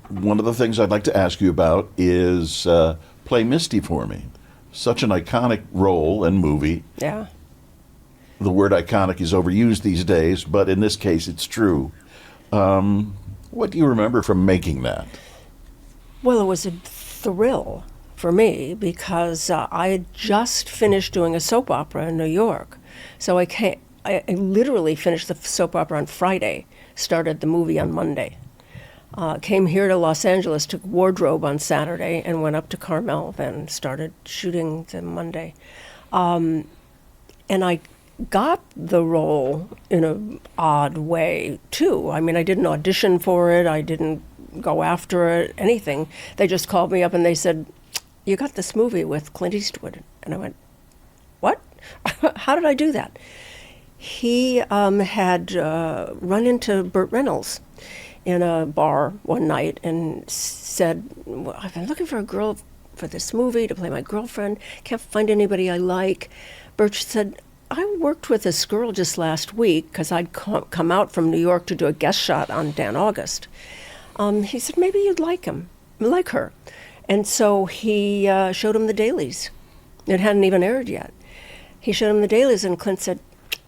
one of the things I'd like to ask you about is play Misty for me. Such an iconic role and movie. Yeah. The word iconic is overused these days, but in this case, it's true. What do you remember from making that? Well, it was a thrill for me because I had just finished doing a soap opera in New York. So I literally finished the soap opera on Friday, started the movie on Monday. Came here to Los Angeles, took wardrobe on Saturday, and went up to Carmel, then started shooting the Monday. And I got the role in an odd way, too. I mean, I didn't audition for it. I didn't go after it, anything. They just called me up and they said, "You got this movie with Clint Eastwood." And I went, "What? How did I do that?" He had run into Burt Reynolds in a bar one night and said, "Well, I've been looking for a girl for this movie to play my girlfriend. Can't find anybody I like." Burt said, "I worked with this girl just last week because I'd come out from New York to do a guest shot on Dan August." He said, "Maybe you'd like her." And so he showed him the dailies. It hadn't even aired yet. He showed him the dailies and Clint said,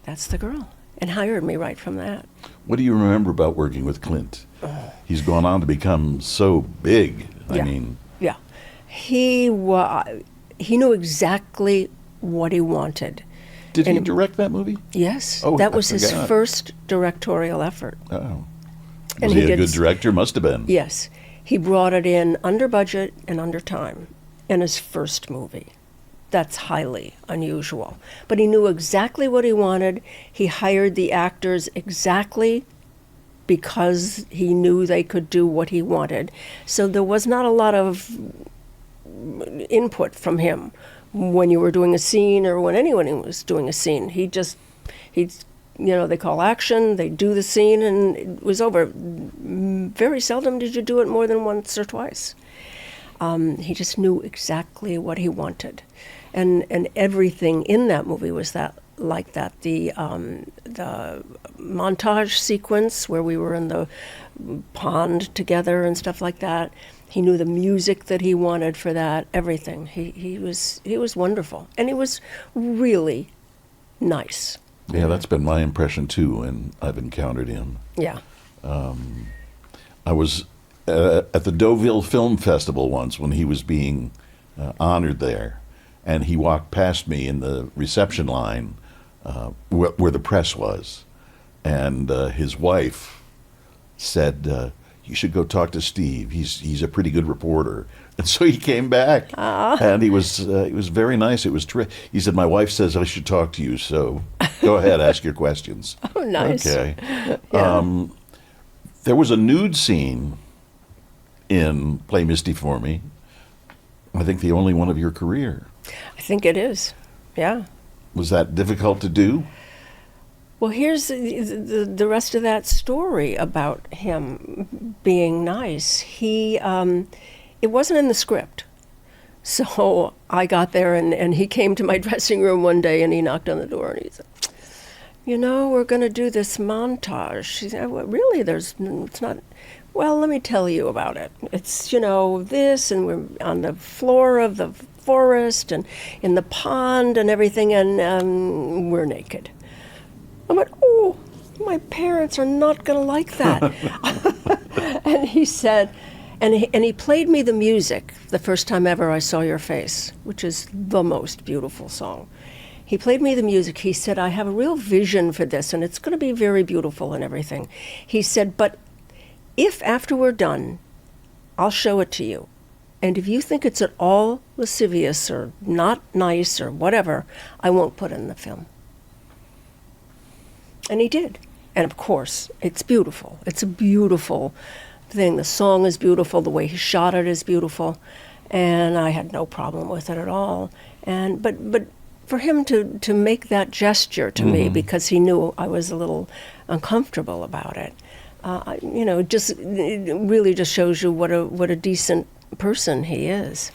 "That's the girl," and hired me right from that. What do you remember about working with Clint? He's gone on to become so big. Yeah. I mean... Yeah. He knew exactly what he wanted. Did he direct that movie? Yes. Oh, that I was his forgot. first directorial effort. Oh. And Was he a did good director? Must have been. Yes. He brought it in under budget and under time in his first movie. That's highly unusual. But he knew exactly what he wanted. He hired the actors exactly because he knew they could do what he wanted. So there was not a lot of input from him when you were doing a scene or when anyone was doing a scene. They call action, they do the scene, and it was over. Very seldom did you do it more than once or twice. He just knew exactly what he wanted. And everything in that movie was like that. The montage sequence where we were in the pond together and stuff like that. He knew the music that he wanted for that. Everything. He was wonderful, and he was really nice. Yeah, that's been my impression too when I've encountered him. Yeah. I was at the Deauville Film Festival once when he was being honored there. And he walked past me in the reception line where the press was. And his wife said, "You should go talk to Steve. He's a pretty good reporter." And so he came back. And he was very nice. It was he said, "My wife says I should talk to you, so go ahead, ask your questions." Oh, nice. Okay. Yeah. There was a nude scene in Play Misty for Me. I think the only one of your career. I think it is. Yeah. Was that difficult to do? Well, here's the rest of that story about him being nice. It wasn't in the script. So I got there and he came to my dressing room one day and he knocked on the door and he said, "We're going to do this montage." She said, "Well, really? It's not." "Well, let me tell you about it. It's, this, and we're on the floor of the forest and in the pond and everything, and we're naked." I went, "Oh, my parents are not going to like that." And he said, and he played me the music the first time ever I Saw Your Face, which is the most beautiful song. He played me the music. He said, "I have a real vision for this, and it's going to be very beautiful and everything." He said, "But if after we're done, I'll show it to you. And if you think it's at all lascivious or not nice or whatever, I won't put it in the film." And he did. And of course, it's beautiful. It's a beautiful thing. The song is beautiful. The way he shot it is beautiful. And I had no problem with it at all. And but for him to make that gesture to me because he knew I was a little uncomfortable about it, it really just shows you what a decent person he is.